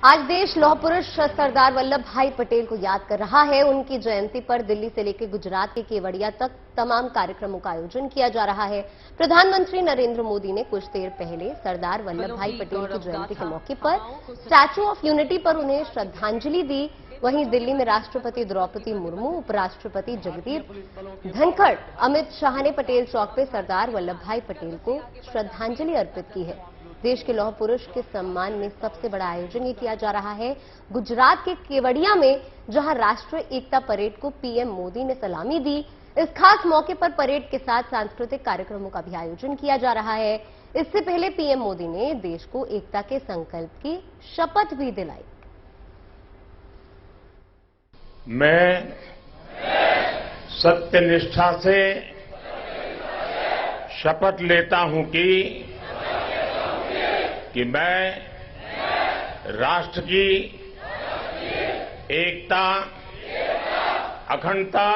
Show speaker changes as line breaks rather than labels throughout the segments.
आज देश लौह पुरुष सरदार वल्लभ भाई पटेल को याद कर रहा है। उनकी जयंती पर दिल्ली से लेकर गुजरात के केवड़िया तक तमाम कार्यक्रमों का आयोजन किया जा रहा है। प्रधानमंत्री नरेंद्र मोदी ने कुछ देर पहले सरदार वल्लभ भाई पटेल की जयंती के मौके पर स्टैच्यू ऑफ यूनिटी पर उन्हें श्रद्धांजलि दी। वहीं दिल्ली में राष्ट्रपति द्रौपदी मुर्मू, उपराष्ट्रपति जगदीप धनखड़, अमित शाह ने पटेल चौक पे सरदार वल्लभ भाई पटेल को श्रद्धांजलि अर्पित की है। देश के लौह पुरुष के सम्मान में सबसे बड़ा आयोजन ये किया जा रहा है गुजरात के केवड़िया में, जहां राष्ट्रीय एकता परेड को पीएम मोदी ने सलामी दी। इस खास मौके पर परेड के साथ सांस्कृतिक कार्यक्रमों का भी आयोजन किया जा रहा है। इससे पहले पीएम मोदी ने देश को एकता के संकल्प की शपथ भी दिलाई।
मैं सत्यनिष्ठा से शपथ लेता हूं कि मैं राष्ट्र की एकता, अखंडता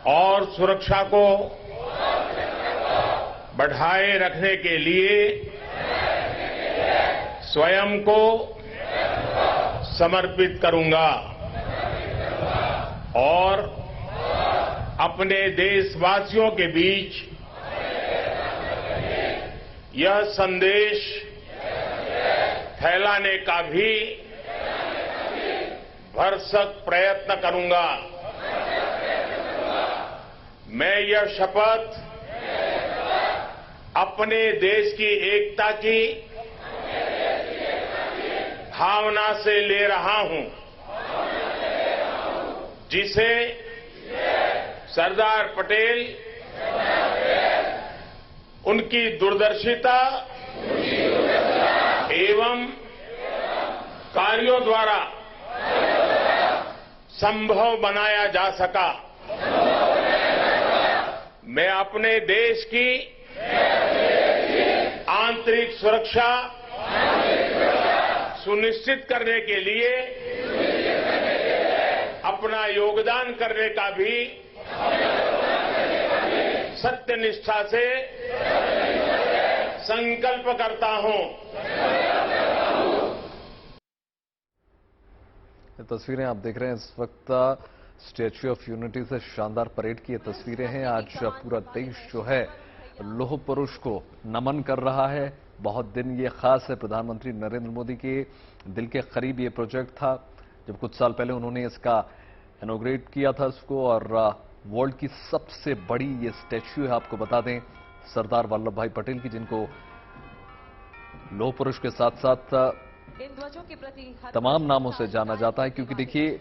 और सुरक्षा को बढ़ाए रखने के लिए स्वयं को समर्पित करूंगा और अपने देशवासियों के बीच यह संदेश फैलाने का भी भरसक प्रयत्न करूंगा। मैं यह शपथ अपने देश की एकता की भावना से ले रहा हूं, जिसे सरदार पटेल उनकी दूरदर्शिता एवं कार्यों द्वारा संभव बनाया जा सका। मैं अपने देश की आंतरिक सुरक्षा सुनिश्चित करने के लिए अपना योगदान करने का भी सत्यनिष्ठा से संकल्प करता हूं।
तस्वीरें आप देख रहे हैं इस वक्त स्टैच्यू ऑफ यूनिटी से शानदार परेड की ये तस्वीरें हैं। आज पूरा देश जो है लौह पुरुष को नमन कर रहा है। बहुत दिन ये खास है, प्रधानमंत्री नरेंद्र मोदी के दिल के करीब ये प्रोजेक्ट था। जब कुछ साल पहले उन्होंने इसका इनॉग्रेट किया था इसको, और वर्ल्ड की सबसे बड़ी ये स्टैच्यू है, आपको बता दें, सरदार वल्लभ भाई पटेल की, जिनको लौह पुरुष के साथ साथ तमाम नामों से जाना जाता है। क्योंकि देखिए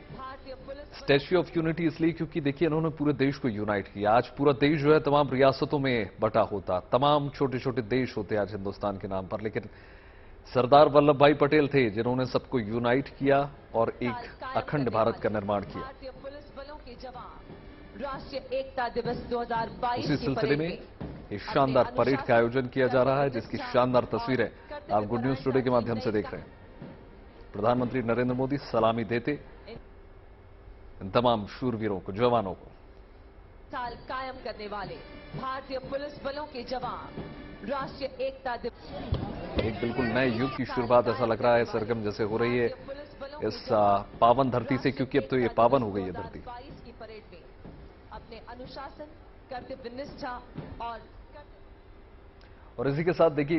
स्टैच्यू ऑफ यूनिटी इसलिए क्योंकि देखिए इन्होंने पूरे देश को यूनाइट किया। आज पूरा देश जो है तमाम रियासतों में बटा होता, तमाम छोटे छोटे देश होते आज हिंदुस्तान के नाम पर, लेकिन सरदार वल्लभ भाई पटेल थे जिन्होंने सबको यूनाइट किया और एक अखंड भारत का निर्माण किया।
राष्ट्रीय एकता दिवस 2022
उसी सिलसिले में एक शानदार परेड का आयोजन किया जा रहा है, जिसकी शानदार तस्वीरें आप गुड न्यूज टुडे के माध्यम से देख रहे हैं। प्रधानमंत्री नरेंद्र मोदी सलामी देते इन तमाम शूरवीरों को, जवानों को।
साल कायम करने वाले भारतीय पुलिस बलों के जवान राष्ट्रीय एकता दिवस
एक बिल्कुल नए युग की शुरुआत ऐसा लग रहा है सरगम जैसे हो रही है इस पावन धरती से, क्योंकि अब तो ये पावन हो गई है धरती।
की परेड में अपने अनुशासन, कर्तव्यनिष्ठा
और इसी के साथ देखिए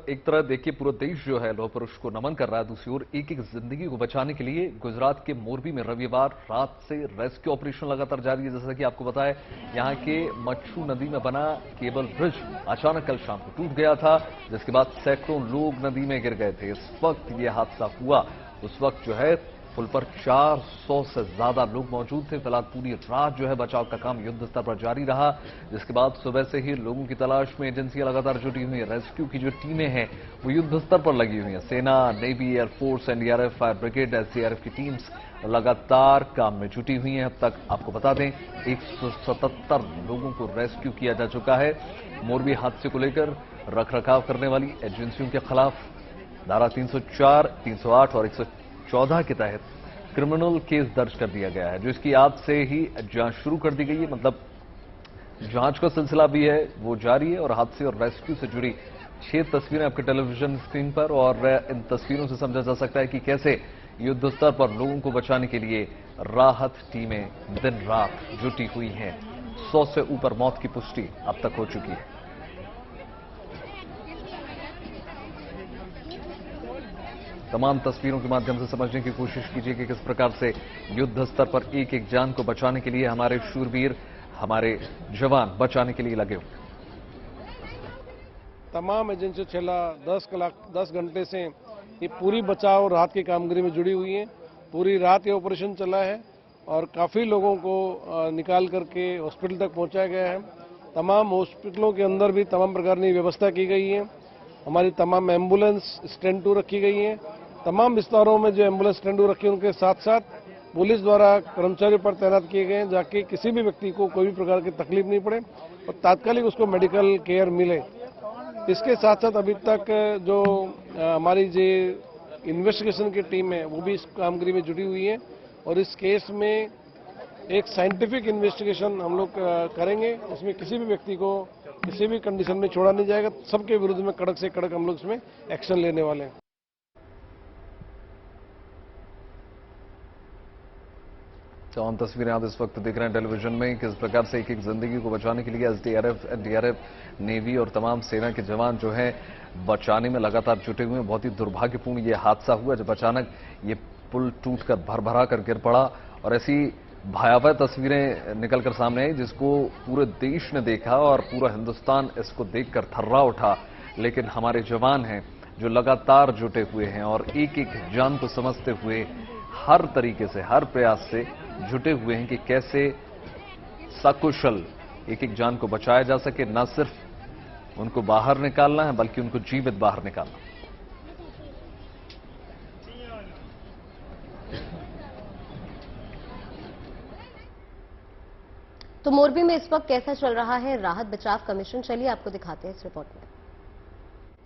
एक तरह देखिए पूरा देश जो है लौह पुरुष को नमन कर रहा है। दूसरी ओर एक एक जिंदगी को बचाने के लिए गुजरात के मोरबी में रविवार रात से रेस्क्यू ऑपरेशन लगातार जारी है। जैसा कि आपको पता है, यहां के मच्छू नदी में बना केबल ब्रिज अचानक कल शाम को टूट गया था, जिसके बाद सैकड़ों लोग नदी में गिर गए थे। इस वक्त यह हादसा हुआ उस वक्त जो है पुल पर 400 से ज्यादा लोग मौजूद थे। फिलहाल पूरी रात जो है बचाव का काम युद्ध स्तर पर जारी रहा, जिसके बाद सुबह से ही लोगों की तलाश में एजेंसियां लगातार जुटी हुई हैं। रेस्क्यू की जो टीमें हैं वो युद्ध स्तर पर लगी हुई हैं। सेना, navy, air force, NDRF, fire brigade, SDRF की टीम्स लगातार काम में जुटी हुई हैं। अब तक आपको बता दें 177 लोगों को रेस्क्यू किया जा चुका है। मोरबी हादसे को लेकर रखरखाव करने वाली एजेंसियों के खिलाफ धारा 304, 308 और 114 के तहत क्रिमिनल केस दर्ज कर दिया गया है, जो इसकी आज से ही जांच शुरू कर दी गई है। मतलब जांच का सिलसिला भी है वो जारी है और हादसे और रेस्क्यू से जुड़ी 6 तस्वीरें आपके टेलीविजन स्क्रीन पर और इन तस्वीरों से समझा जा सकता है कि कैसे युद्ध स्तर पर लोगों को बचाने के लिए राहत टीमें दिन रात जुटी हुई हैं। 100 से ऊपर मौत की पुष्टि अब तक हो चुकी है। तमाम तस्वीरों के माध्यम से समझने की कोशिश कीजिए कि किस प्रकार से युद्ध स्तर पर एक एक जान को बचाने के लिए हमारे शूरवीर, हमारे जवान बचाने के लिए लगे हुए।
तमाम एजेंसी छेला 10 घंटे से ये पूरी बचाव और राहत की कामगिरी में जुड़ी हुई हैं। पूरी रात ये ऑपरेशन चला है और काफ़ी लोगों को निकाल करके हॉस्पिटल तक पहुंचाया गया है। तमाम हॉस्पिटलों के अंदर भी तमाम प्रकार की व्यवस्था की गई है। हमारी तमाम एम्बुलेंस स्टैंड 2 रखी गई हैं। तमाम विस्तारों में जो एम्बुलेंस स्टैंड 2 रखी है उनके साथ साथ पुलिस द्वारा कर्मचारियों पर तैनात किए गए हैं, जाके किसी भी व्यक्ति को कोई भी प्रकार की तकलीफ नहीं पड़े और तात्कालिक उसको मेडिकल केयर मिले। इसके साथ साथ अभी तक जो हमारी जो इन्वेस्टिगेशन की टीम है वो भी इस कामगिरी में जुटी हुई है और इस केस में एक साइंटिफिक इन्वेस्टिगेशन हम लोग करेंगे। उसमें किसी भी व्यक्ति को किसी भी कंडीशन में छोड़ा नहीं जाएगा। सबके विरुद्ध में कड़क से कड़क हम लोग इसमें एक्शन लेने वाले हैं।
तमाम तस्वीरें आप इस वक्त देख रहे हैं टेलीविजन में, किस प्रकार से एक एक जिंदगी को बचाने के लिए एसडीआरएफ, एनडीआरएफ, नेवी और तमाम सेना के जवान जो हैं बचाने में लगातार जुटे हुए हैं। बहुत ही दुर्भाग्यपूर्ण ये हादसा हुआ जब अचानक ये पुल टूटकर भरभरा कर गिर पड़ा और ऐसी भयावह तस्वीरें निकलकर सामने आई जिसको पूरे देश ने देखा और पूरा हिंदुस्तान इसको देखकर थर्रा उठा। लेकिन हमारे जवान हैं जो लगातार जुटे हुए हैं और एक एक जान को समझते हुए हर तरीके से, हर प्रयास से जुटे हुए हैं कि कैसे सकुशल एक एक जान को बचाया जा सके। न सिर्फ उनको बाहर निकालना है बल्कि उनको जीवित बाहर निकालना।
तो मोरबी में इस वक्त कैसा चल रहा है राहत बचाव कमीशन, चलिए आपको दिखाते हैं इस रिपोर्ट में।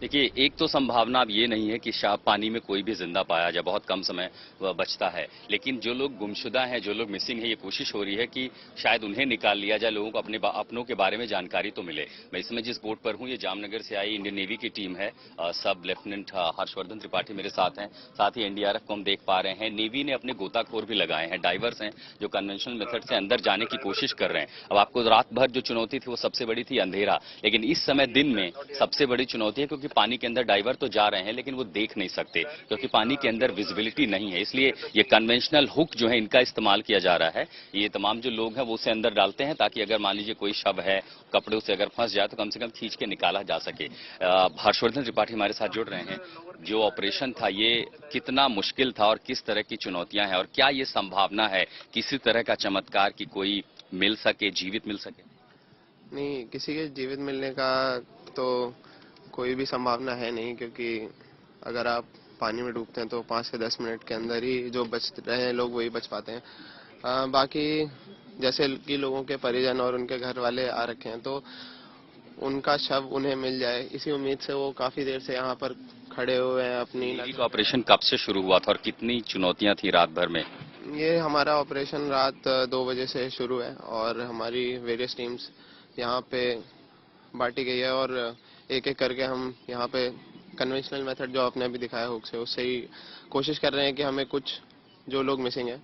देखिए, एक तो संभावना अब ये नहीं है कि पानी में कोई भी जिंदा पाया जाए, बहुत कम समय बचता है। लेकिन जो लोग गुमशुदा हैं, जो लोग मिसिंग हैं, ये कोशिश हो रही है कि शायद उन्हें निकाल लिया जाए, लोगों को अपनों के बारे में जानकारी तो मिले। मैं इसमें जिस बोट पर हूँ ये जामनगर से आई इंडियन नेवी की टीम है। सब लेफ्टिनेंट हर्षवर्धन त्रिपाठी मेरे साथ हैं, साथ ही एनडीआरएफ को हम देख पा रहे हैं। नेवी ने अपने गोताखोर भी लगाए हैं, डाइवर्स हैं जो कन्वेंशनल मेथड से अंदर जाने की कोशिश कर रहे हैं। अब आपको रात भर जो चुनौती थी वो सबसे बड़ी थी अंधेरा, लेकिन इस समय दिन में सबसे बड़ी चुनौती है क्योंकि पानी के अंदर डाइवर तो जा रहे हैं लेकिन वो देख नहीं सकते क्योंकि पानी के अंदर विजिबिलिटी नहीं है। इसलिए ये कन्वेंशनल हुक जो है इनका इस्तेमाल किया जा रहा है। ये तमाम जो लोग हैं वो उसे अंदर डालते हैं ताकि अगर मान लीजिए कोई शव है, कपड़े से अगर फंस जाए तो कम से कम खींच के निकाला जा सके। हर्षवर्धन त्रिपाठी हमारे साथ जुड़ रहे हैं। जो ऑपरेशन था ये कितना मुश्किल था और किस तरह की चुनौतियां हैं और क्या ये संभावना है किसी तरह का चमत्कार की कोई मिल सके, जीवित मिल सके?
नहीं, किसी के जीवित मिलने का तो कोई भी संभावना है नहीं, क्योंकि अगर आप पानी में डूबते हैं तो 5 से 10 मिनट के अंदर ही जो बच रहे हैं लोग वही बच पाते हैं। बाकी जैसे कि लोगों के परिजन और उनके घर वाले आ रखे हैं तो उनका शव उन्हें मिल जाए इसी उम्मीद से वो काफी देर से यहाँ पर खड़े हुए हैं। अपनी
ऑपरेशन कब से शुरू हुआ था और कितनी चुनौतियां थी रात भर में?
ये हमारा ऑपरेशन रात 2 बजे से शुरू है और हमारी वेरियस टीम्स यहाँ पे बांटी गई है और एक एक करके हम यहाँ पे कन्वेंशनल मेथड जो आपने अभी दिखाया हुक से, उससे ही कोशिश कर रहे हैं कि हमें कुछ जो लोग मिसिंग है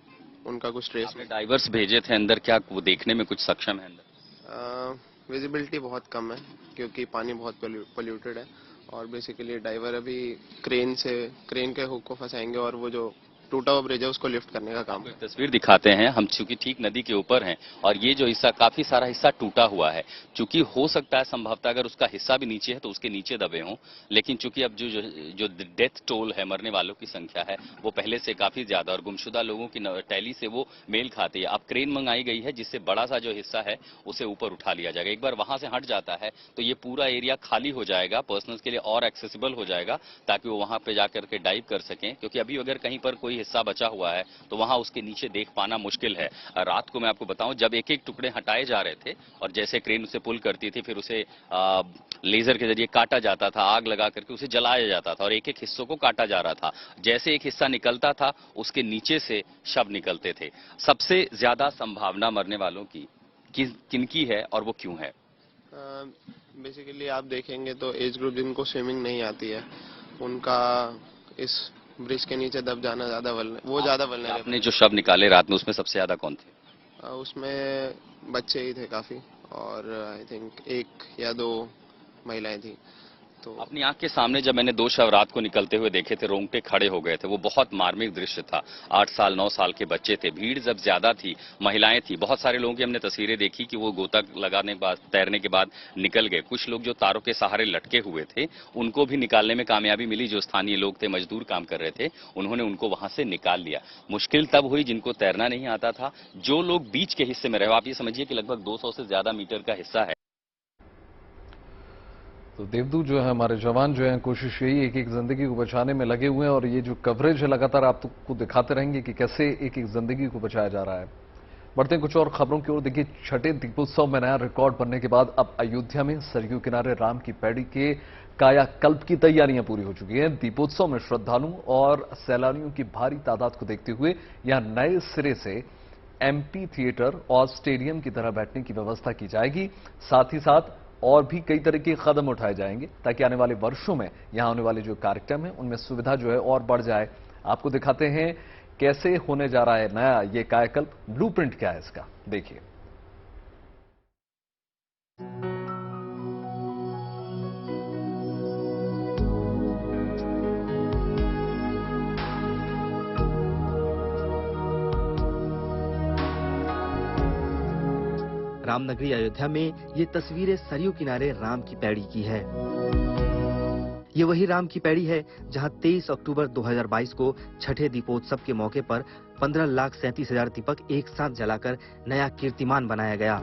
उनका कुछ ट्रेस में।
डाइवर्स भेजे थे अंदर, क्या वो देखने में कुछ सक्षम है अंदर?
विजिबिलिटी बहुत कम है क्योंकि पानी बहुत पोल्यूटेड है और बेसिकली डाइवर अभी क्रेन के हुक को फंसाएंगे और वो जो टूटा हुआ ब्रिज है उसको लिफ्ट करने का काम।
तस्वीर दिखाते हैं हम, चूंकि ठीक नदी के ऊपर हैं और ये जो हिस्सा काफी सारा हिस्सा टूटा हुआ है, चूंकि हो सकता है संभवतः अगर उसका हिस्सा भी नीचे है तो उसके नीचे दबे हों, लेकिन चूंकि अब जो डेथ टोल है, मरने वालों की संख्या है वो पहले से काफी ज्यादा और गुमशुदा लोगों की टैली से वो मेल खाती है। अब क्रेन मंगाई गई है जिससे बड़ा सा जो हिस्सा है उसे ऊपर उठा लिया जाएगा। एक बार वहां से हट जाता है तो ये पूरा एरिया खाली हो जाएगा, पर्सनल्स के लिए और एक्सेसिबल हो जाएगा ताकि वो वहां पे जाकर के डाइव कर सकें, क्योंकि अभी अगर कहीं पर कोई हिस्सा बचा हुआ है तो वहां उसके नीचे देख पाना मुश्किल है। रात को मैं आपको बताऊं जब एक एक टुकड़े हटाए जा रहे थे और जैसे क्रेन उसे पुल करती थी फिर उसे लेजर के जरिए काटा जाता था, आग लगा करके उसे जलाया जाता था और एक एक हिस्सों को काटा जा रहा था। जैसे एक हिस्सा निकलता था उसके नीचे से शव निकलते थे। सबसे ज्यादा संभावना मरने वालों की किनकी है और वो क्यों है?
बेसिकली आप देखेंगे तो एज ग्रुप जिनको स्विमिंग नहीं आती है उनका इस ब्रिज के नीचे दब जाना ज्यादा वल्नरेबल।
आपने जो शव निकाले रात में उसमें सबसे ज्यादा कौन थे?
उसमें बच्चे ही थे काफी और आई थिंक 1 या 2 महिलाएं थी। तो
अपनी आंख के सामने जब मैंने 2 शव रात को निकलते हुए देखे थे, रोंगटे खड़े हो गए थे। वो बहुत मार्मिक दृश्य था। 8 साल 9 साल के बच्चे थे। भीड़ जब ज्यादा थी, महिलाएं थी, बहुत सारे लोगों की हमने तस्वीरें देखी कि वो गोता लगाने के बाद, तैरने के बाद निकल गए। कुछ लोग जो तारों के सहारे लटके हुए थे उनको भी निकालने में कामयाबी मिली। जो स्थानीय लोग थे, मजदूर काम कर रहे थे, उन्होंने उनको वहां से निकाल लिया। मुश्किल तब हुई जिनको तैरना नहीं आता था। जो लोग बीच के हिस्से में रहे, आप ये समझिए कि लगभग 200 से ज्यादा मीटर का हिस्सा है।
तो देवदूत जो है, हमारे जवान जो हैं, कोशिश यही है कि एक जिंदगी को बचाने में लगे हुए हैं और ये जो कवरेज है लगातार आपको दिखाते रहेंगे कि कैसे एक एक जिंदगी को बचाया जा रहा है। बढ़ते हैं कुछ और खबरों की ओर। देखिए, छठे दीपोत्सव में नया रिकॉर्ड बनने के बाद अब अयोध्या में सरयू किनारे राम की पैड़ी के कायाकल्प की तैयारियां पूरी हो चुकी हैं। दीपोत्सव में श्रद्धालुओं और सैलानियों की भारी तादाद को देखते हुए यहां नए सिरे से एम्पी थिएटर और स्टेडियम की तरह बैठने की व्यवस्था की जाएगी। साथ ही साथ और भी कई तरह के कदम उठाए जाएंगे ताकि आने वाले वर्षों में यहां होने वाले जो कार्यक्रम है उनमें सुविधा जो है और बढ़ जाए। आपको दिखाते हैं कैसे होने जा रहा है नया ये कायाकल्प। ब्लूप्रिंट क्या है इसका, देखिए।
रामनगरी अयोध्या में ये तस्वीरें सरयू किनारे राम की पैड़ी की है। ये वही राम की पैड़ी है जहां 23 अक्टूबर 2022 को छठे दीपोत्सव के मौके पर 15,37,000 दीपक एक साथ जलाकर नया कीर्तिमान बनाया गया।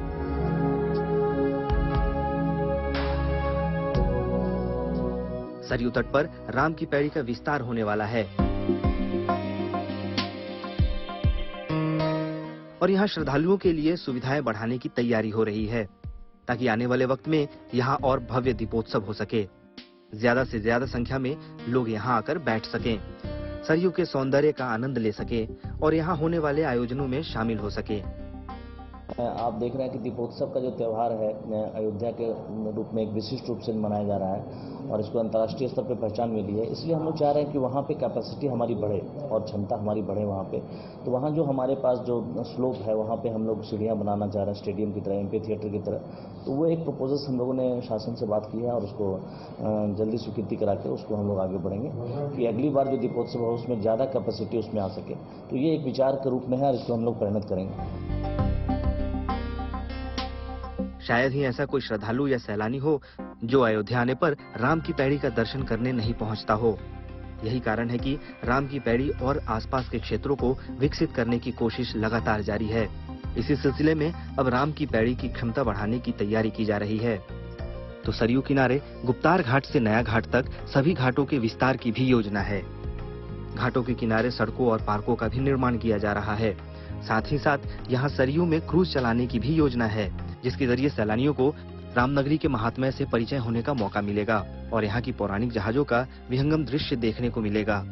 सरयू तट पर राम की पैड़ी का विस्तार होने वाला है और यहाँ श्रद्धालुओं के लिए सुविधाएं बढ़ाने की तैयारी हो रही है ताकि आने वाले वक्त में यहाँ और भव्य दीपोत्सव हो सके, ज्यादा से ज्यादा संख्या में लोग यहाँ आकर बैठ सकें, सरयू के सौंदर्य का आनंद ले सके और यहाँ होने वाले आयोजनों में शामिल हो सके।
आप देख रहे हैं कि दीपोत्सव का जो त्यौहार है अयोध्या के रूप में एक विशिष्ट रूप से मनाया जा रहा है और इसको अंतर्राष्ट्रीय स्तर पर पहचान मिली है। इसलिए हम लोग चाह रहे हैं कि वहाँ पे कैपेसिटी हमारी बढ़े और क्षमता हमारी बढ़े वहाँ पे। तो वहाँ जो हमारे पास जो स्लोप है वहाँ पे हम लोग सीढ़ियाँ बनाना चाह रहे हैं स्टेडियम की तरह, एम्पी थिएटर की तरह। तो वो एक प्रपोजल हम लोगों ने शासन से बात की है और उसको जल्दी स्वीकृति करा के उसको हम लोग आगे बढ़ेंगे कि अगली बार जो दीपोत्सव हो उसमें ज़्यादा कैपेसिटी उसमें आ सके। तो ये एक विचार के रूप में है और इसको हम लोग परिणत करेंगे।
शायद ही ऐसा कोई श्रद्धालु या सैलानी हो जो अयोध्या आने पर राम की पैड़ी का दर्शन करने नहीं पहुंचता हो। यही कारण है कि राम की पैड़ी और आसपास के क्षेत्रों को विकसित करने की कोशिश लगातार जारी है। इसी सिलसिले में अब राम की पैड़ी की क्षमता बढ़ाने की तैयारी की जा रही है। तो सरयू किनारे गुप्तार घाट से नया घाट तक सभी घाटों के विस्तार की भी योजना है। घाटों के किनारे सड़कों और पार्कों का भी निर्माण किया जा रहा है। साथ ही साथ यहाँ सरयू में क्रूज चलाने की भी योजना है, जिसके जरिए सैलानियों को रामनगरी के महात्म्य से परिचय होने का मौका मिलेगा और यहाँ की पौराणिक जहाजों का विहंगम दृश्य देखने को मिलेगा।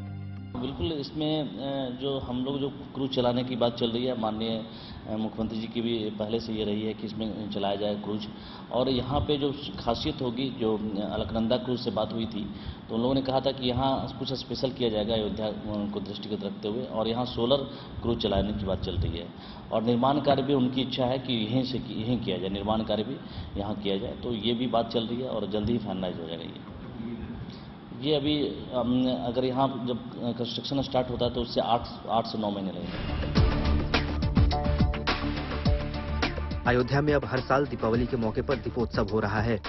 बिल्कुल, इसमें जो हम लोग जो क्रूज चलाने की बात चल रही है, माननीय मुख्यमंत्री जी की भी पहले से ये रही है कि इसमें चलाया जाए क्रूज। और यहाँ पे जो खासियत होगी, जो अलकनंदा क्रूज से बात हुई थी तो उन लोगों ने कहा था कि यहाँ कुछ स्पेशल किया जाएगा अयोध्या को दृष्टिगत रखते हुए, और यहाँ सोलर क्रूज चलाने की बात चल रही है। और निर्माण कार्य भी उनकी इच्छा है कि यहीं किया जाए, निर्माण कार्य भी यहाँ किया जाए। तो ये भी बात चल रही है और जल्दी ही फाइनलाइज हो जाएगा। ये अभी अगर यहाँ जब कंस्ट्रक्शन स्टार्ट होता है तो उससे 8 से 9 महीने लगेंगे।
अयोध्या में अब हर साल दीपावली के मौके पर दीपोत्सव हो रहा है।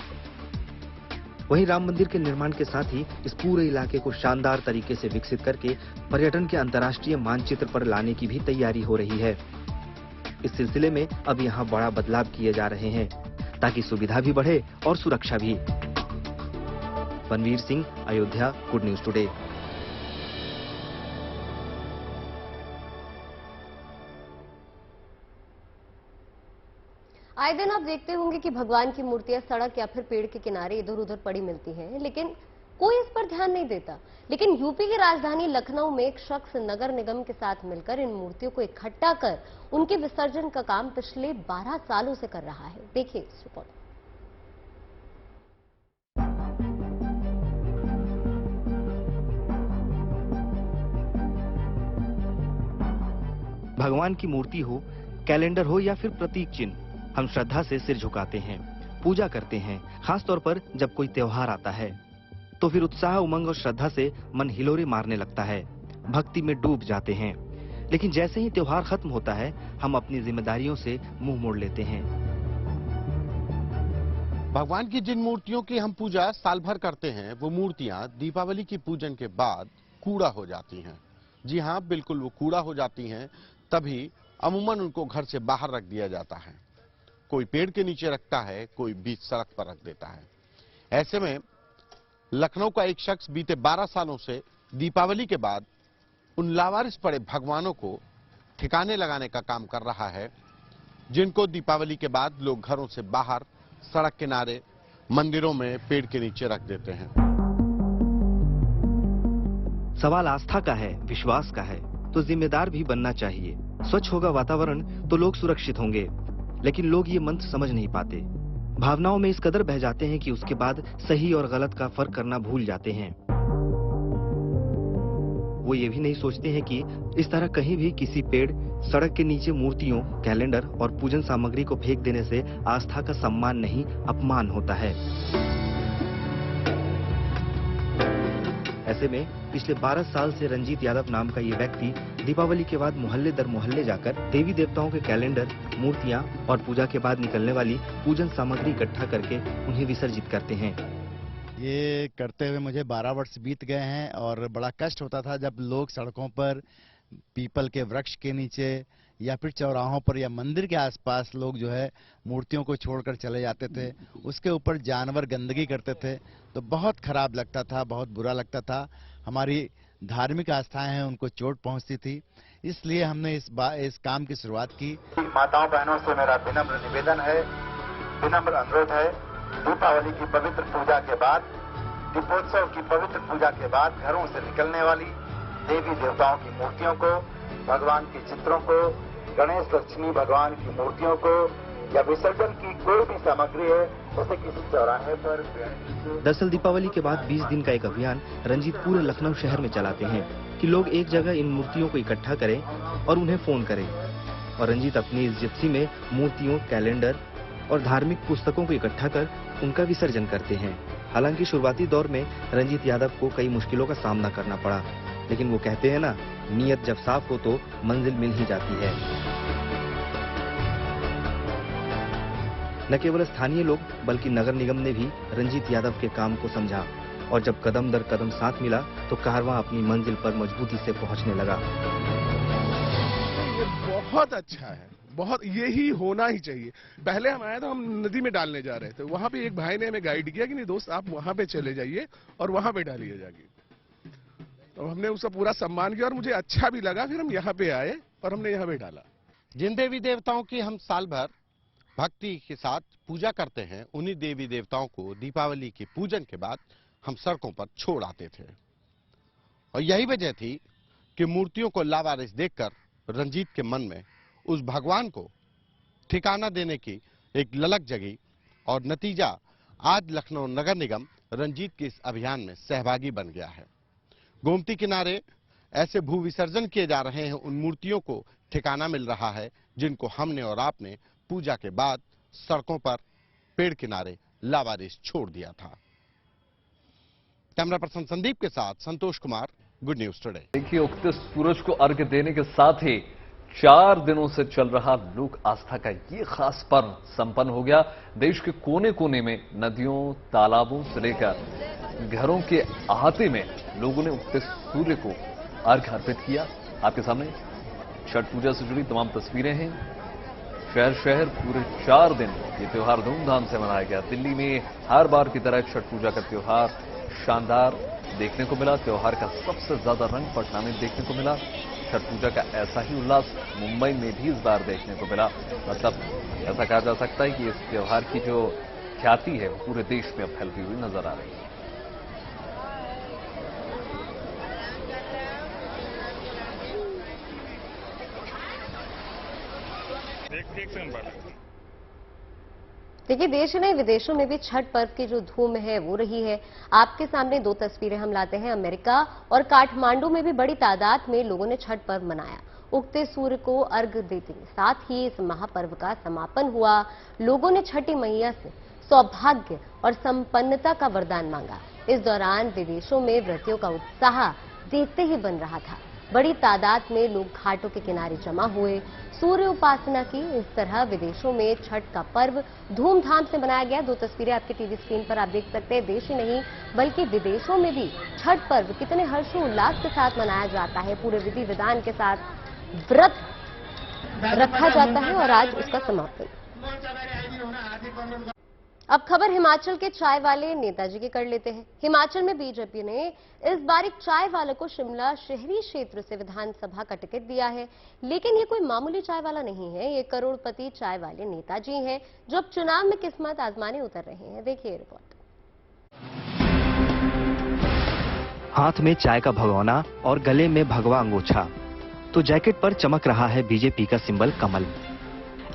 वहीं राम मंदिर के निर्माण के साथ ही इस पूरे इलाके को शानदार तरीके से विकसित करके पर्यटन के अंतर्राष्ट्रीय मानचित्र पर लाने की भी तैयारी हो रही है। इस सिलसिले में अब यहाँ बड़ा बदलाव किए जा रहे हैं ताकि सुविधा भी बढ़े और सुरक्षा भी। Banvir Singh, Ayodhya, good news today.
आए दिन आप देखते होंगे कि भगवान की मूर्तियां सड़क या फिर पेड़ के किनारे इधर उधर पड़ी मिलती हैं, लेकिन कोई इस पर ध्यान नहीं देता। लेकिन यूपी की राजधानी लखनऊ में एक शख्स नगर निगम के साथ मिलकर इन मूर्तियों को इकट्ठा कर उनके विसर्जन का काम पिछले 12 सालों से कर रहा है। देखिए इस रिपोर्ट।
भगवान की मूर्ति हो, कैलेंडर हो या फिर प्रतीक चिन्ह, हम श्रद्धा से सिर झुकाते हैं, पूजा करते हैं। खास तौर पर जब कोई त्योहार आता है तो फिर उत्साह, उमंग और श्रद्धा से मन हिलोरे मारने लगता है, भक्ति में डूब जाते हैं। लेकिन जैसे ही त्योहार खत्म होता है, हम अपनी जिम्मेदारियों से मुंह मोड़ लेते हैं।
भगवान की जिन मूर्तियों की हम पूजा साल भर करते हैं, वो मूर्तियां दीपावली की पूजन के बाद कूड़ा हो जाती हैं। जी हाँ, बिल्कुल वो कूड़ा हो जाती हैं। तभी अमूमन उनको घर से बाहर रख दिया जाता है। कोई पेड़ के नीचे रखता है, कोई बीच सड़क पर रख देता है। ऐसे में लखनऊ का एक शख्स बीते 12 सालों से दीपावली के बाद उन लावारिस पड़े भगवानों को ठिकाने लगाने का काम कर रहा है, जिनको दीपावली के बाद लोग घरों से बाहर, सड़क किनारे, मंदिरों में पेड़ के नीचे रख देते हैं।
सवाल आस्था का है, विश्वास का है, तो जिम्मेदार भी बनना चाहिए। स्वच्छ होगा वातावरण तो लोग सुरक्षित होंगे, लेकिन लोग ये मंत्र समझ नहीं पाते। भावनाओं में इस कदर बह जाते हैं कि उसके बाद सही और गलत का फर्क करना भूल जाते हैं। वो ये भी नहीं सोचते हैं कि इस तरह कहीं भी किसी पेड़, सड़क के नीचे मूर्तियों, कैलेंडर और पूजन सामग्री को फेंक देने से आस्था का सम्मान नहीं, अपमान होता है। ऐसे में पिछले 12 साल से रंजीत यादव नाम का ये व्यक्ति दीपावली के बाद मोहल्ले दर मोहल्ले जाकर देवी देवताओं के कैलेंडर, मूर्तियां और पूजा के बाद निकलने वाली पूजन सामग्री इकट्ठा करके उन्हें विसर्जित करते हैं।
ये करते हुए मुझे 12 वर्ष बीत गए हैं और बड़ा कष्ट होता था जब लोग सड़कों पर, पीपल के वृक्ष के नीचे या फिर चौराहों पर या मंदिर के आसपास लोग जो है मूर्तियों को छोड़कर चले जाते थे। उसके ऊपर जानवर गंदगी करते थे, तो बहुत खराब लगता था, बहुत बुरा लगता था। हमारी धार्मिक आस्थाएं हैं, उनको चोट पहुंचती थी। इसलिए हमने इस काम की शुरुआत की।
माताओं बहनों से मेरा विनम्र निवेदन है, विनम्र अनुरोध है, दीपावली की पवित्र पूजा के बाद, दीपोत्सव की पवित्र पूजा के बाद घरों से निकलने वाली देवी देवताओं की मूर्तियों को, भगवान के चित्रों को, गणेश लक्ष्मी भगवान की मूर्तियों को या विसर्जन की कोई भी सामग्री है उसे किसी चौराहे पर।
दरअसल दीपावली के बाद 20 दिन का एक अभियान रंजीत पूरे लखनऊ शहर में चलाते हैं कि लोग एक जगह इन मूर्तियों को इकट्ठा करें और उन्हें फोन करें। और रंजीत अपनी इस जिप्सी में मूर्तियों, कैलेंडर और धार्मिक पुस्तकों को इकट्ठा कर उनका विसर्जन करते हैं। हालांकि शुरुआती दौर में रंजीत यादव को कई मुश्किलों का सामना करना पड़ा, लेकिन वो कहते हैं ना, नीयत जब साफ हो तो मंजिल मिल ही जाती है। न केवल स्थानीय लोग बल्कि नगर निगम ने भी रंजीत यादव के काम को समझा और जब कदम दर कदम साथ मिला तो कारवां अपनी मंजिल पर मजबूती से पहुंचने लगा।
ये बहुत अच्छा है, बहुत, यही होना ही चाहिए। पहले हम आए तो हम नदी में डालने जा रहे थे, वहां पे एक भाई ने हमें गाइड किया कि नहीं दोस्त, आप वहां पे चले जाइए और वहां पे डालिए जाके। तो हमने उसका पूरा सम्मान किया और मुझे अच्छा भी लगा। फिर हम यहाँ पे आए और हमने यहाँ पे डाला।
जिन देवी देवताओं की हम साल भर भक्ति के साथ पूजा करते हैं, उन्हीं देवी देवताओं को दीपावली की पूजन के बाद हम सड़कों पर छोड़ आते थे। और यही वजह थी कि मूर्तियों को लावारिस देखकर रंजीत के मन में उस भगवान को ठिकाना देने की एक ललक जगी और नतीजा आज लखनऊ नगर निगम रंजीत के इस अभियान में सहभागी बन गया है। गोमती किनारे ऐसे भू विसर्जन किए जा रहे हैं, उन मूर्तियों को ठिकाना मिल रहा है जिनको हमने और आपने पूजा के बाद सड़कों पर, पेड़ किनारे लावारिस छोड़ दिया था। कैमरा पर्सन संदीप के साथ Santosh Kumar, good news today.
देखिए, उगते सूरज को अर्घ्य देने के साथ ही 4 दिनों से चल रहा लोक आस्था का ये खास पर्व संपन्न हो गया। देश के कोने कोने में नदियों, तालाबों से लेकर घरों के अहाते में लोगों ने उगते सूर्य को अर्घ्य अर्पित किया। आपके सामने छठ पूजा से जुड़ी तमाम तस्वीरें हैं। शहर शहर पूरे 4 दिन ये त्योहार धूमधाम से मनाया गया। दिल्ली में हर बार की तरह छठ पूजा का त्योहार शानदार देखने को मिला। त्योहार का सबसे ज्यादा रंग पटना में देखने को मिला। छठ पूजा का ऐसा ही उल्लास मुंबई में भी इस बार देखने को मिला। मतलब ऐसा कहा जा सकता है कि इस त्योहार की जो ख्याति है वो पूरे देश में अब फैलती हुई नजर आ रही है।
देखिए, देश नहीं विदेशों में भी छठ पर्व की जो धूम है वो रही है। आपके सामने 2 तस्वीरें हम लाते हैं। अमेरिका और काठमांडू में भी बड़ी तादाद में लोगों ने छठ पर्व मनाया। उगते सूर्य को अर्घ्य देते हैं। साथ ही इस महापर्व का समापन हुआ। लोगों ने छठी मैया से सौभाग्य और संपन्नता का वरदान मांगा। इस दौरान विदेशों में व्रतियों का उत्साह देखते ही बन रहा था। बड़ी तादाद में लोग घाटों के किनारे जमा हुए, सूर्य उपासना की। इस तरह विदेशों में छठ का पर्व धूमधाम से मनाया गया। दो तस्वीरें आपके टीवी स्क्रीन पर आप देख सकते हैं। देश ही नहीं बल्कि विदेशों में भी छठ पर्व कितने हर्षोल्लास के साथ मनाया जाता है। पूरे विधि विधान के साथ व्रत रखा जाता है और आज उसका समापन। अब खबर हिमाचल के चाय वाले नेताजी की कर लेते हैं। हिमाचल में बीजेपी ने इस बार एक चाय वाले को शिमला शहरी क्षेत्र से विधानसभा का टिकट दिया है। लेकिन ये कोई मामूली चाय वाला नहीं है, ये करोड़पति चाय वाले नेताजी हैं जो अब चुनाव में किस्मत आजमाने उतर रहे हैं। देखिए रिपोर्ट।
हाथ में चाय का भगोना और गले में भगवा अंगोछा, तो जैकेट पर चमक रहा है बीजेपी का सिंबल कमल।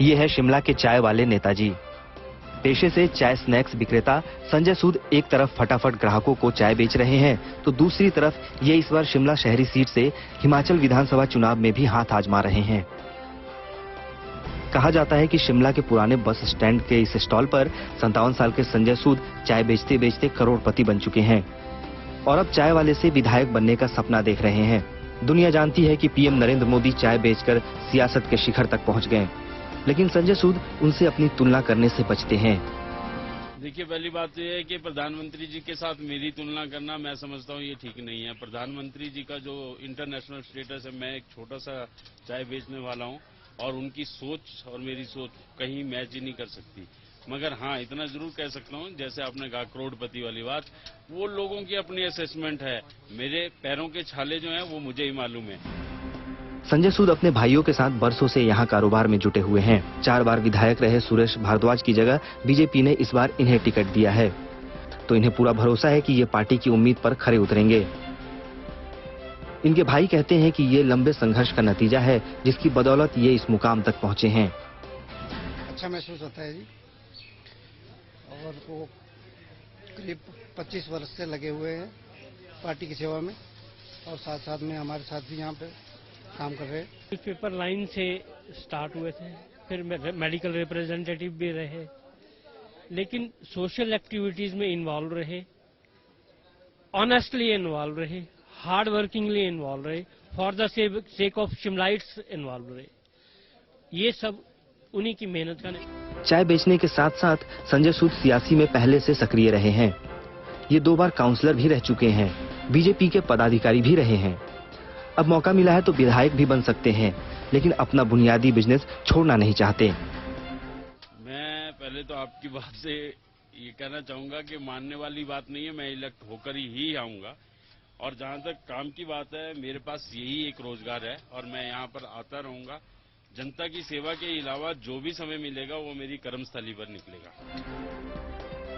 ये है शिमला के चाय वाले नेताजी। पेशे से चाय स्नैक्स विक्रेता संजय सूद एक तरफ फटाफट ग्राहकों को चाय बेच रहे हैं, तो दूसरी तरफ ये इस बार शिमला शहरी सीट से हिमाचल विधानसभा चुनाव में भी हाथ आजमा रहे हैं। कहा जाता है कि शिमला के पुराने बस स्टैंड के इस स्टॉल पर 57 साल के संजय सूद चाय बेचते बेचते करोड़पति बन चुके हैं और अब चाय वाले से विधायक बनने का सपना देख रहे हैं। दुनिया जानती है कि पीएम नरेंद्र मोदी चाय बेचकर सियासत के शिखर तक पहुंच गए, लेकिन संजय सूद उनसे अपनी तुलना करने से बचते हैं।
देखिए, पहली बात तो यह है कि प्रधानमंत्री जी के साथ मेरी तुलना करना मैं समझता हूँ ये ठीक नहीं है। प्रधानमंत्री जी का जो इंटरनेशनल स्टेटस है, मैं एक छोटा सा चाय बेचने वाला हूँ और उनकी सोच और मेरी सोच कहीं मैच ही नहीं कर सकती। मगर हाँ, इतना जरूर कह सकता हूँ, जैसे आपने कहा करोड़पति वाली बात, वो लोगों की अपनी असेसमेंट है। मेरे पैरों के छाले जो हैं वो मुझे ही मालूम है।
संजय सूद अपने भाइयों के साथ बरसों से यहाँ कारोबार में जुटे हुए हैं। 4 बार विधायक रहे सुरेश भारद्वाज की जगह बीजेपी ने इस बार इन्हें टिकट दिया है, तो इन्हें पूरा भरोसा है कि ये पार्टी की उम्मीद पर खरे उतरेंगे। इनके भाई कहते हैं कि ये लंबे संघर्ष का नतीजा है, जिसकी बदौलत ये इस मुकाम तक पहुंचे हैं।
अच्छा महसूस होता है जी, और वो करीब 25 वर्ष से लगे हुए हैं पार्टी की सेवा में और साथ साथ में हमारे साथ भी यहाँ पे काम कर रहे हैं।
न्यूज़पेपर लाइन से स्टार्ट हुए थे, फिर मेडिकल रिप्रेजेंटेटिव भी रहे, लेकिन सोशल एक्टिविटीज में इन्वॉल्व रहे, ऑनेस्टली इन्वॉल्व रहे, हार्ड वर्किंगली इन्वॉल्व रहे, for the sake of Shimlaites involve रहे। ये सब उन्हीं की मेहनत का।
चाय बेचने के साथ साथ संजय सूद सियासी में पहले से सक्रिय रहे हैं। ये 2 बार काउंसलर भी रह चुके हैं, बीजेपी के पदाधिकारी भी रहे हैं। अब मौका मिला है तो विधायक भी बन सकते हैं, लेकिन अपना बुनियादी बिजनेस छोड़ना नहीं चाहते।
मैं पहले तो आपकी बात से ये कहना चाहूंगा कि मानने वाली बात नहीं है, मैं इलेक्ट होकर ही आऊंगा। और जहां तक काम की बात है, मेरे पास यही एक रोजगार है और मैं यहाँ पर आता रहूंगा। जनता की सेवा के अलावा जो भी समय मिलेगा वो मेरी कर्मस्थली पर निकलेगा।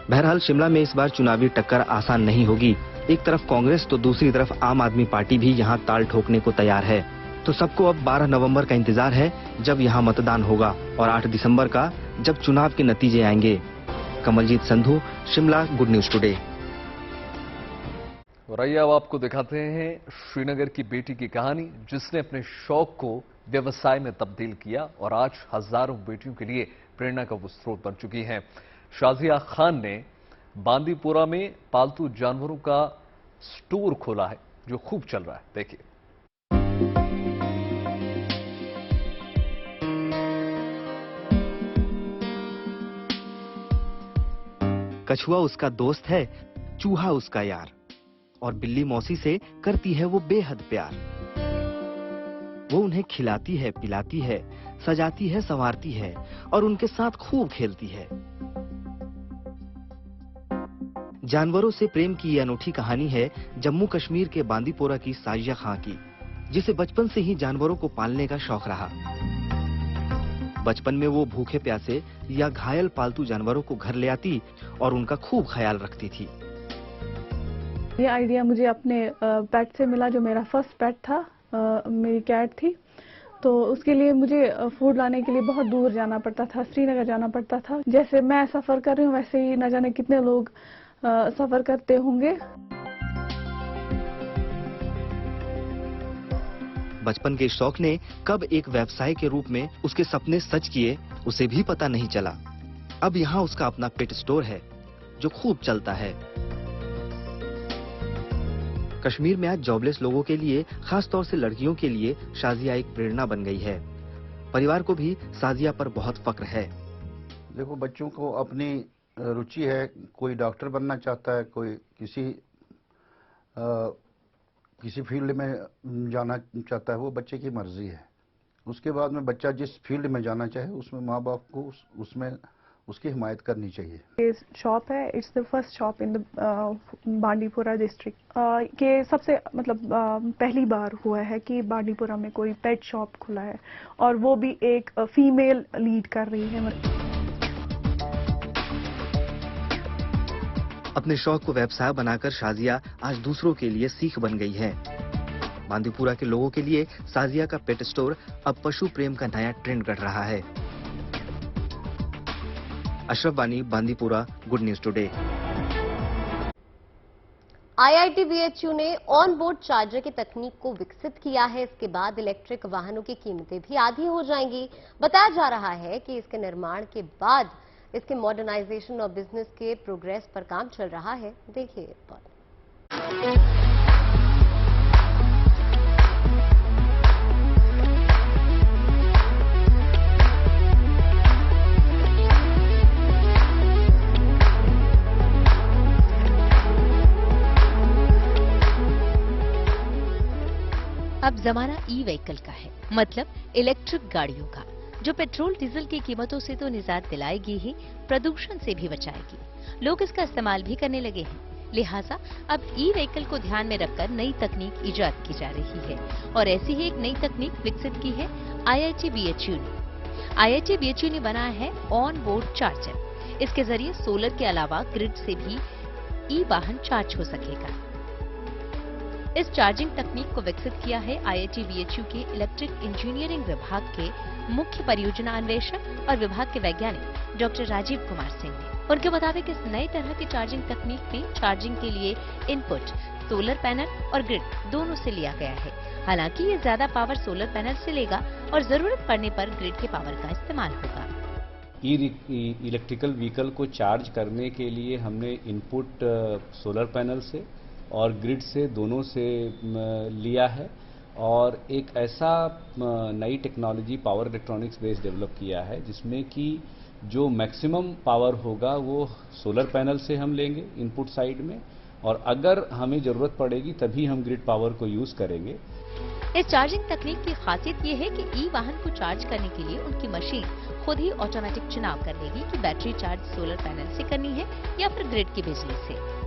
बहरहाल शिमला में इस बार चुनावी टक्कर आसान नहीं होगी। एक तरफ कांग्रेस तो दूसरी तरफ आम आदमी पार्टी भी यहाँ ताल ठोकने को तैयार है। तो सबको अब 12 नवंबर का इंतजार है, जब यहाँ मतदान होगा, और 8 दिसंबर का, जब चुनाव के नतीजे आएंगे। Kamaljeet Sandhu, Shimla, good news today.
और आइए अब आपको दिखाते हैं श्रीनगर की बेटी की कहानी, जिसने अपने शौक को व्यवसाय में तब्दील किया और आज हजारों बेटियों के लिए प्रेरणा का वो स्रोत बन चुकी हैं। शाजिया खान ने बांदीपुरा में पालतू जानवरों का स्टोर खोला है, जो खूब चल रहा है। देखिए।
कछुआ उसका दोस्त है, चूहा उसका यार, और बिल्ली मौसी से करती है वो बेहद प्यार। वो उन्हें खिलाती है, पिलाती है, सजाती है, संवारती है और उनके साथ खूब खेलती है। जानवरों से प्रेम की ये अनूठी कहानी है जम्मू कश्मीर के बांदीपोरा की साजिया खां की, जिसे बचपन से ही जानवरों को पालने का शौक रहा। बचपन में वो भूखे प्यासे या घायल पालतू जानवरों को घर ले आती और उनका खूब ख्याल रखती थी।
ये आइडिया मुझे अपने पेट से मिला, जो मेरा फर्स्ट पेट था। मेरी कैट थी, तो उसके लिए मुझे फूड लाने के लिए बहुत दूर जाना पड़ता था, श्रीनगर जाना पड़ता था। जैसे मैं सफर कर रही हूँ, वैसे ही न जाने कितने लोग सफर करते होंगे।
बचपन के शौक ने कब एक व्यवसाय के रूप में उसके सपने सच किए, उसे भी पता नहीं चला। अब यहाँ उसका अपना पेट स्टोर है जो खूब चलता है। कश्मीर में आज जॉबलेस लोगों के लिए, खास तौर से लड़कियों के लिए शाजिया एक प्रेरणा बन गई है। परिवार को भी शाजिया पर बहुत फक्र है।
देखो, बच्चों को अपनी रुचि है, कोई डॉक्टर बनना चाहता है, कोई किसी फील्ड में जाना चाहता है, वो बच्चे की मर्जी है। उसके बाद में बच्चा जिस फील्ड में जाना चाहे उसमें माँ बाप को उसमें उसकी हिमायत करनी चाहिए।
ये शॉप है, it's the first shop in the Bandipora district. ये सबसे पहली बार हुआ है कि बांडीपुरा में कोई पेट शॉप खुला है और वो भी एक फीमेल लीड कर रही है।
अपने शौक को व्यवसाय बनाकर शाजिया आज दूसरों के लिए सीख बन गई है। बांदीपुरा के लोगों के लिए शाजिया का पेट स्टोर अब पशु प्रेम का नया ट्रेंड गढ़ रहा है। Ashraf Bani, Bandipora, good news today.
IIT BHU ने ऑन बोर्ड चार्जर की तकनीक को विकसित किया है। इसके बाद इलेक्ट्रिक वाहनों की कीमतें भी आधी हो जाएंगी। बताया जा रहा है कि इसके निर्माण के बाद इसके मॉडर्नाइजेशन और बिजनेस के प्रोग्रेस पर काम चल रहा है। देखिए रिपोर्ट।
अब जमाना ई व्हीकल का है, मतलब इलेक्ट्रिक गाड़ियों का, जो पेट्रोल डीजल की कीमतों से तो निजात दिलाएगी ही, प्रदूषण से भी बचाएगी। लोग इसका इस्तेमाल भी करने लगे हैं, लिहाजा अब ई व्हीकल को ध्यान में रखकर नई तकनीक इजाद की जा रही है और ऐसी ही एक नई तकनीक विकसित की है IIT BHU ने। IIT BHU ने बनाया है ऑन बोर्ड चार्जर। इसके जरिए सोलर के अलावा ग्रिड से भी ई वाहन चार्ज हो सकेगा। इस चार्जिंग तकनीक को विकसित किया है IIT BHU के इलेक्ट्रिक इंजीनियरिंग विभाग के मुख्य परियोजना अन्वेषक और विभाग के वैज्ञानिक डॉक्टर राजीव कुमार सिंह ने। उनके मुताबिक इस नई तरह की चार्जिंग तकनीक में चार्जिंग के लिए इनपुट सोलर पैनल और ग्रिड दोनों से लिया गया है। हालांकि ये ज्यादा पावर सोलर पैनल से लेगा और जरूरत पड़ने पर ग्रिड के पावर का इस्तेमाल होगा।
इलेक्ट्रिकल व्हीकल को चार्ज करने के लिए हमने इनपुट सोलर पैनल से और ग्रिड से दोनों से लिया है और एक ऐसा नई technology power electronics base develop किया है जिसमें कि जो मैक्सिमम पावर होगा वो सोलर पैनल से हम लेंगे इनपुट साइड में, और अगर हमें जरूरत पड़ेगी तभी हम ग्रिड पावर को यूज करेंगे।
इस चार्जिंग तकनीक की खासियत ये है कि ई वाहन को चार्ज करने के लिए उनकी मशीन खुद ही ऑटोमेटिक चुनाव कर लेगी कि बैटरी चार्ज सोलर पैनल से करनी है या फिर ग्रिड की बिजली से।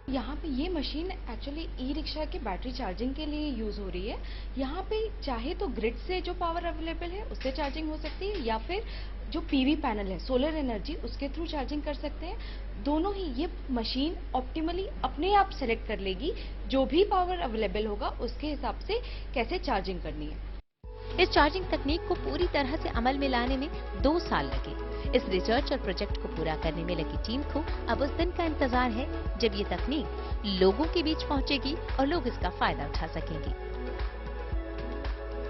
यहाँ पे ये मशीन एक्चुअली ई रिक्शा के बैटरी चार्जिंग के लिए यूज हो रही है। यहाँ पे चाहे तो ग्रिड से जो पावर अवेलेबल है उससे चार्जिंग हो सकती है या फिर जो पीवी पैनल है सोलर एनर्जी उसके थ्रू चार्जिंग कर सकते हैं। दोनों ही ये मशीन ऑप्टिमली अपने आप सेलेक्ट कर लेगी जो भी पावर अवेलेबल होगा उसके हिसाब से कैसे चार्जिंग करनी है।
इस चार्जिंग तकनीक को पूरी तरह से अमल में लाने में 2 साल लगे। इस रिसर्च और प्रोजेक्ट को पूरा करने में लगी टीम को अब उस दिन का इंतजार है जब ये तकनीक लोगों के बीच पहुंचेगी और लोग इसका फायदा उठा सकेंगे।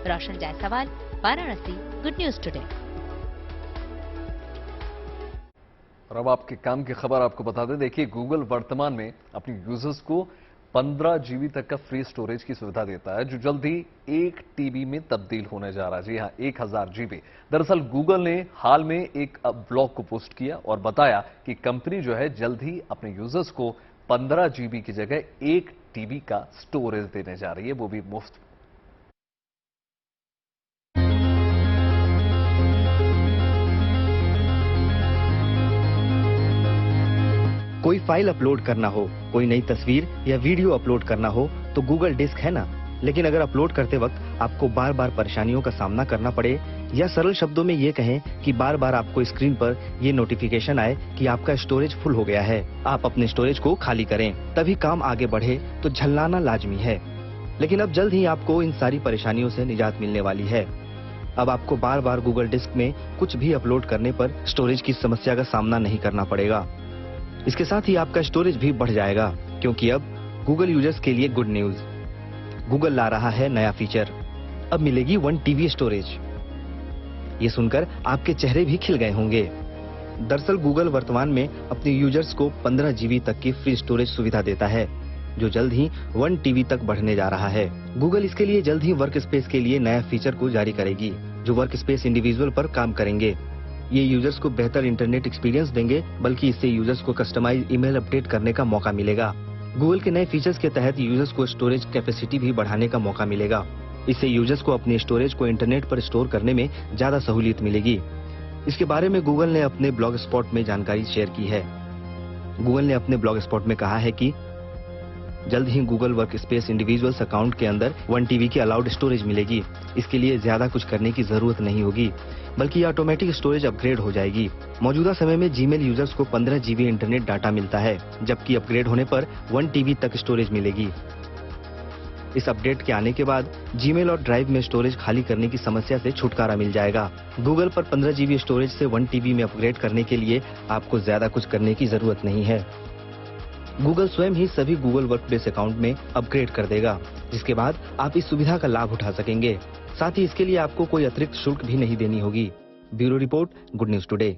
Roshan Jaiswal, Varanasi, good news today.
और अब आपके काम की खबर आपको बता दें। देखिए, गूगल वर्तमान में अपने यूजर्स को 15 जीबी तक का फ्री स्टोरेज की सुविधा देता है, जो जल्द ही 1 टीबी में तब्दील होने जा रहा है। जी हाँ, 1000 जीबी। दरअसल गूगल ने हाल में एक ब्लॉग को पोस्ट किया और बताया कि कंपनी जो है जल्द ही अपने यूजर्स को 15 जीबी की जगह 1 टीबी का स्टोरेज देने जा रही है, वो भी मुफ्त।
कोई फाइल अपलोड करना हो, कोई नई तस्वीर या वीडियो अपलोड करना हो तो गूगल डिस्क है ना। लेकिन अगर अपलोड करते वक्त आपको बार बार परेशानियों का सामना करना पड़े या सरल शब्दों में ये कहें कि बार बार आपको स्क्रीन पर ये नोटिफिकेशन आए कि आपका स्टोरेज फुल हो गया है, आप अपने स्टोरेज को खाली करें तभी काम आगे बढ़े, तो झल्लाना लाजमी है। लेकिन अब जल्द ही आपको इन सारी परेशानियों से निजात मिलने वाली है। अब आपको बार बार गूगल डिस्क में कुछ भी अपलोड करने पर स्टोरेज की समस्या का सामना नहीं करना पड़ेगा। इसके साथ ही आपका स्टोरेज भी बढ़ जाएगा, क्योंकि अब गूगल यूजर्स के लिए गुड न्यूज, गूगल ला रहा है नया फीचर अब मिलेगी 1 टीबी स्टोरेज। ये सुनकर आपके चेहरे भी खिल गए होंगे। दरअसल गूगल वर्तमान में अपने यूजर्स को 15 जीबी तक की फ्री स्टोरेज सुविधा देता है, जो जल्द ही 1 टीबी तक बढ़ने जा रहा है। गूगल इसके लिए जल्द ही वर्क स्पेस के लिए नया फीचर को जारी करेगी, जो वर्क स्पेस इंडिविजुअल पर काम करेंगे। ये यूजर्स को बेहतर इंटरनेट एक्सपीरियंस देंगे, बल्कि इससे यूजर्स को कस्टमाइज ईमेल अपडेट करने का मौका मिलेगा। गूगल के नए फीचर्स के तहत यूजर्स को स्टोरेज कैपेसिटी भी बढ़ाने का मौका मिलेगा। इससे यूजर्स को अपने स्टोरेज को इंटरनेट पर स्टोर करने में ज्यादा सहूलियत मिलेगी। इसके बारे में गूगल ने अपने ब्लॉग स्पॉट में जानकारी शेयर की है। गूगल ने अपने ब्लॉग स्पॉट में कहा है कि जल्द ही Google Workspace individuals account के अंदर 1 टीबी की अलाउड स्टोरेज मिलेगी। इसके लिए ज्यादा कुछ करने की जरूरत नहीं होगी, बल्कि ऑटोमेटिक स्टोरेज अपग्रेड हो जाएगी। मौजूदा समय में जीमेल यूजर्स को 15 जीबी इंटरनेट डाटा मिलता है, जबकि अपग्रेड होने पर 1 टीबी तक स्टोरेज मिलेगी। इस अपडेट के आने के बाद जीमेल और ड्राइव में स्टोरेज खाली करने की समस्या से छुटकारा मिल जाएगा। गूगल पर 15 जीबी स्टोरेज से 1 टीबी में अपग्रेड करने के लिए आपको ज्यादा कुछ करने की जरूरत नहीं है। गूगल स्वयं ही सभी गूगल वर्कप्लेस अकाउंट में अपग्रेड कर देगा, जिसके बाद आप इस सुविधा का लाभ उठा सकेंगे। साथ ही इसके लिए आपको कोई अतिरिक्त शुल्क भी नहीं देनी होगी। Bureau report, good news today.